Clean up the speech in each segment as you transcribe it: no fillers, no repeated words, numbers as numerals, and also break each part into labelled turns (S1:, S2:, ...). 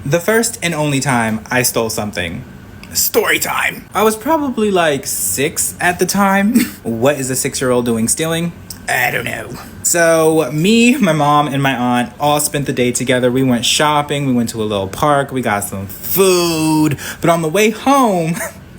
S1: The first and only time I stole something. Story time. I was probably like 6 at the time. What is a 6-year-old doing stealing? I don't know. So me, my mom, and my aunt all spent the day together. We went shopping. We went to a little park. We got some food. But on the way home,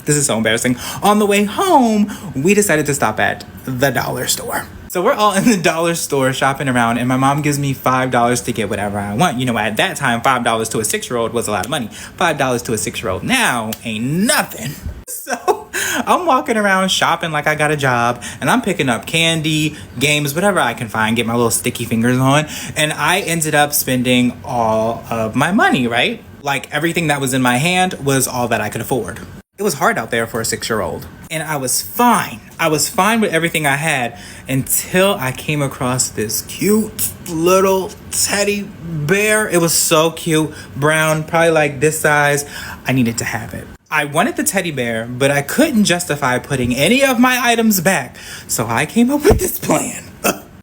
S1: this is so embarrassing. On the way home, we decided to stop at the dollar store. So we're all in the dollar store shopping around, and my mom gives me $5 to get whatever I want. You know, at that time, $5 to a 6-year-old was a lot of money. $5 to a 6-year-old now ain't nothing. So I'm walking around shopping like I got a job, and I'm picking up candy, games, whatever I can find, get my little sticky fingers on. And I ended up spending all of my money, right? Like everything that was in my hand was all that I could afford. It was hard out there for a 6-year-old. And I was fine. I was fine with everything I had until I came across this cute little teddy bear. It was so cute, brown, probably like this size. I needed to have it. I wanted the teddy bear, but I couldn't justify putting any of my items back. So I came up with this plan.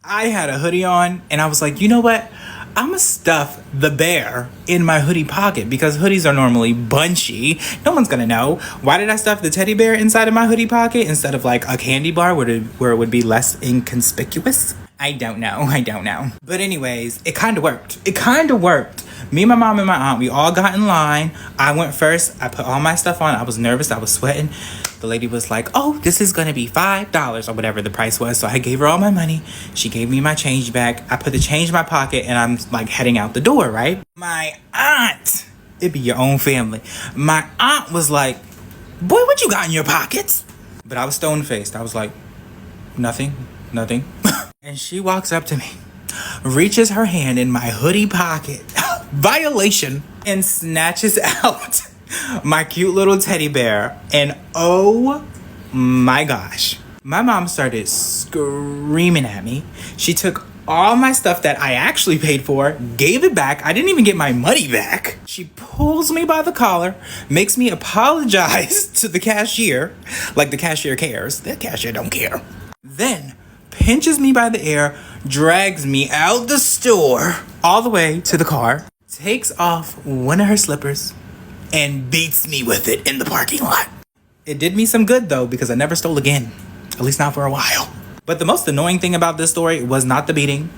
S1: I had a hoodie on, and I was like, you know what? I'm gonna stuff the bear in my hoodie pocket because hoodies are normally bunchy. No one's gonna know. Why did I stuff the teddy bear inside of my hoodie pocket instead of like a candy bar where it would be less inconspicuous? I don't know. But anyways, it kind of worked. Me, my mom, and my aunt, we all got in line. I went first. I put all my stuff on. I was nervous. I was sweating. The lady was like, oh, this is going to be $5 or whatever the price was. So I gave her all my money. She gave me my change back. I put the change in my pocket, and I'm like heading out the door, right? My aunt, it'd be your own family. My aunt was like, boy, what you got in your pockets? But I was stone-faced. I was like, nothing. And she walks up to me, reaches her hand in my hoodie pocket, violation, and snatches out my cute little teddy bear. And oh my gosh, my mom started screaming at me. She took all my stuff that I actually paid for, gave it back. I didn't even get my money back. She pulls me by the collar, makes me apologize to the cashier, like the cashier cares. The cashier don't care. Then pinches me by the ear, drags me out the store all the way to the car, takes off one of her slippers, and beats me with it in the parking lot. It did me some good though, because I never stole again, at least not for a while. But the most annoying thing about this story was not the beating,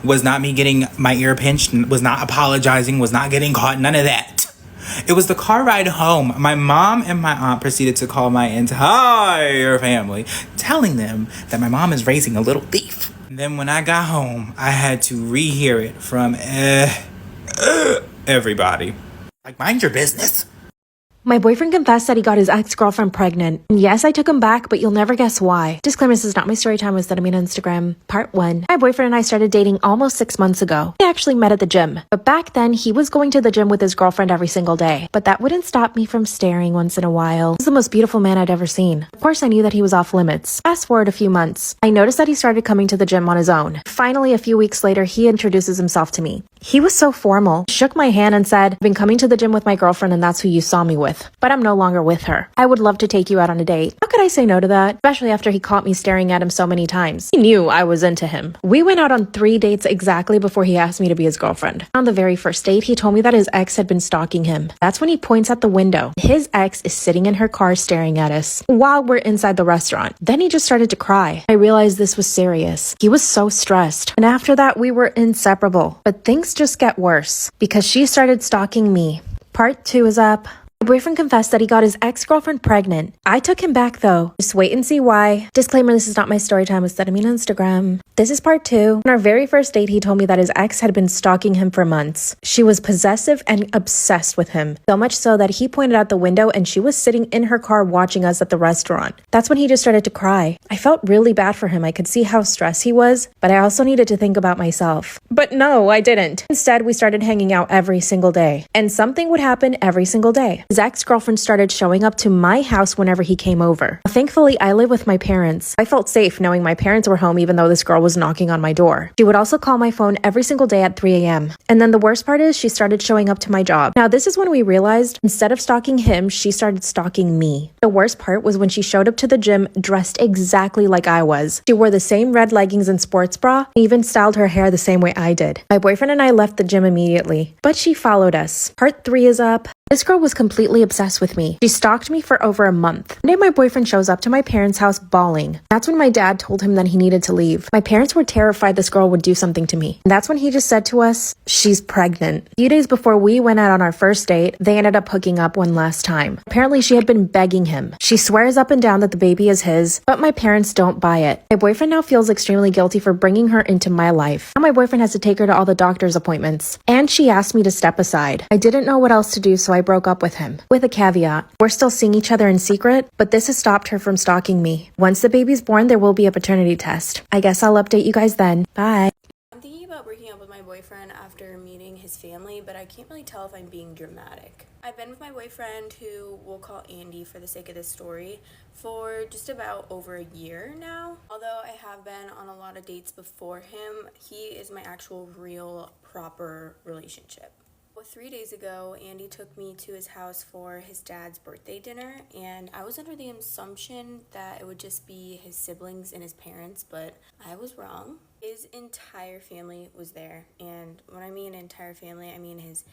S1: was not me getting my ear pinched, was not apologizing, was not getting caught, none of that. It was the car ride home. My mom and my aunt proceeded to call my entire family, telling them that my mom is raising a little thief. Then when I got home, I had to rehear it from everybody. Like, mind your business.
S2: My boyfriend confessed that he got his ex-girlfriend pregnant. And yes, I took him back, but you'll never guess why. Disclaimer, this is not my story time with Storytime on Instagram. Part 1. My boyfriend and I started dating almost 6 months ago. We actually met at the gym. But back then, he was going to the gym with his girlfriend every single day. But that wouldn't stop me from staring once in a while. He was the most beautiful man I'd ever seen. Of course, I knew that he was off limits. Fast forward a few months. I noticed that he started coming to the gym on his own. Finally, a few weeks later, he introduces himself to me. He was so formal, shook my hand and said, I've been coming to the gym with my girlfriend and that's who you saw me with. But I'm no longer with her. I would love to take you out on a date. How could I say no to that? Especially after he caught me staring at him so many times. He knew I was into him. We went out on 3 dates exactly before he asked me to be his girlfriend. On the very first date, he told me that his ex had been stalking him. That's when he points at the window. His ex is sitting in her car staring at us while we're inside the restaurant. Then he just started to cry. I realized this was serious. He was so stressed. And after that, we were inseparable. But things just get worse because she started stalking me. Part 2 is up. My boyfriend confessed that he got his ex-girlfriend pregnant. I took him back though. Just wait and see why. Disclaimer, this is not my story time with Storytime on Instagram. This is part 2. On our very first date, he told me that his ex had been stalking him for months. She was possessive and obsessed with him. So much so that he pointed out the window and she was sitting in her car watching us at the restaurant. That's when he just started to cry. I felt really bad for him. I could see how stressed he was, but I also needed to think about myself. But no, I didn't. Instead, we started hanging out every single day. And something would happen every single day. His ex-girlfriend started showing up to my house whenever he came over. Thankfully, I live with my parents. I felt safe knowing my parents were home even though this girl was knocking on my door. She would also call my phone every single day at 3 a.m. And then the worst part is she started showing up to my job. Now, this is when we realized instead of stalking him, she started stalking me. The worst part was when she showed up to the gym dressed exactly like I was. She wore the same red leggings and sports bra, and even styled her hair the same way I did. My boyfriend and I left the gym immediately, but she followed us. Part 3 is up. This girl was completely obsessed with me. She stalked me for over a month. One day my boyfriend shows up to my parents' house bawling. That's when my dad told him that he needed to leave. My parents were terrified this girl would do something to me. And that's when he just said to us, she's pregnant. A few days before we went out on our first date, they ended up hooking up one last time. Apparently she had been begging him. She swears up and down that the baby is his, but my parents don't buy it. My boyfriend now feels extremely guilty for bringing her into my life. Now my boyfriend has to take her to all the doctor's appointments. And she asked me to step aside. I didn't know what else to do, so I broke up with him. With a caveat, we're still seeing each other in secret, but this has stopped her from stalking me. Once the baby's born, there will be a paternity test. I guess I'll update you guys then. Bye.
S3: I'm thinking about breaking up with my boyfriend after meeting his family, but I can't really tell if I'm being dramatic. I've been with my boyfriend, who we'll call Andy for the sake of this story, for just about over a year now. Although I have been on a lot of dates before him, he is my actual real proper relationship. 3 days ago, Andy took me to his house for his dad's birthday dinner, and I was under the assumption that it would just be his siblings and his parents, but I was wrong. His entire family was there, and when I mean entire family, I mean his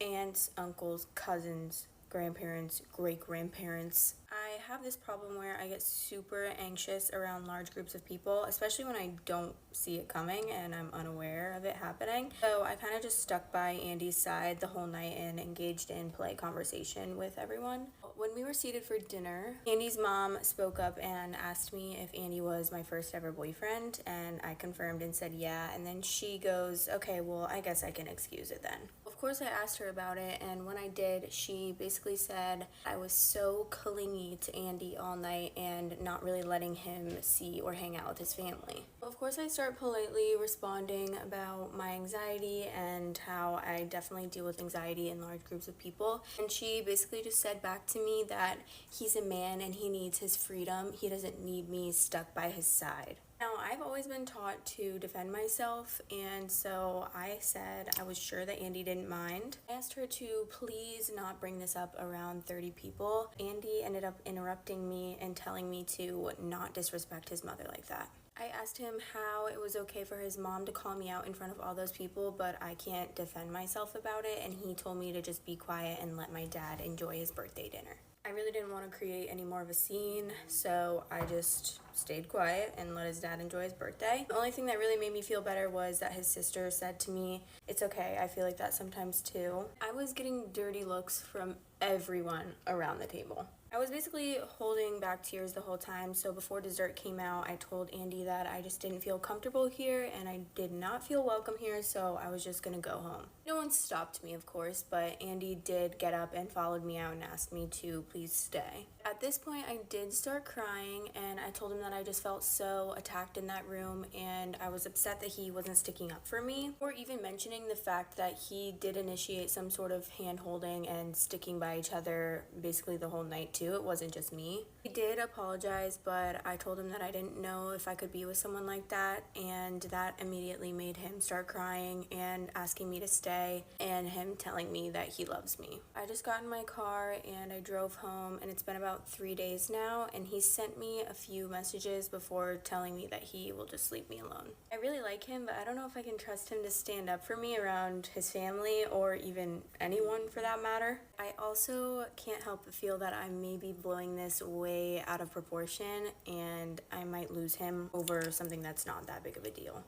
S3: aunts, uncles, cousins, grandparents, great-grandparents. I have this problem where I get super anxious around large groups of people, especially when I don't see it coming and I'm unaware of it happening. So I kind of just stuck by Andy's side the whole night and engaged in polite conversation with everyone. When we were seated for dinner, Andy's mom spoke up and asked me if Andy was my first ever boyfriend, and I confirmed and said yeah, and then she goes, okay, well, I guess I can excuse it then. Of course, I asked her about it, and when I did, she basically said I was so clingy to Andy all night and not really letting him see or hang out with his family. Of course, I start politely responding about my anxiety and how I definitely deal with anxiety in large groups of people, and she basically just said back to me that he's a man and he needs his freedom. He doesn't need me stuck by his side. Now, I've always been taught to defend myself, and so I said I was sure that Andy didn't mind. I asked her to please not bring this up around 30 people. Andy ended up interrupting me and telling me to not disrespect his mother like that. I asked him how it was okay for his mom to call me out in front of all those people, but I can't defend myself about it, and he told me to just be quiet and let my dad enjoy his birthday dinner. I really didn't want to create any more of a scene, so I just stayed quiet and let his dad enjoy his birthday. The only thing that really made me feel better was that his sister said to me, "It's okay, I feel like that sometimes too." I was getting dirty looks from everyone around the table. I was basically holding back tears the whole time, so before dessert came out, I told Andy that I just didn't feel comfortable here and I did not feel welcome here, so I was just gonna go home. No one stopped me, of course, but Andy did get up and followed me out and asked me to please stay. At this point, I did start crying, and I told him that I just felt so attacked in that room, and I was upset that he wasn't sticking up for me, or even mentioning the fact that he did initiate some sort of hand-holding and sticking by each other basically the whole night too. It wasn't just me. He did apologize, but I told him that I didn't know if I could be with someone like that, and that immediately made him start crying and asking me to stay, and him telling me that he loves me. I just got in my car and I drove home, and it's been about 3 days now, and he sent me a few messages before telling me that he will just leave me alone. I really like him, but I don't know if I can trust him to stand up for me around his family or even anyone for that matter. I also can't help but feel that I may be blowing this way out of proportion, and I might lose him over something that's not that big of a deal.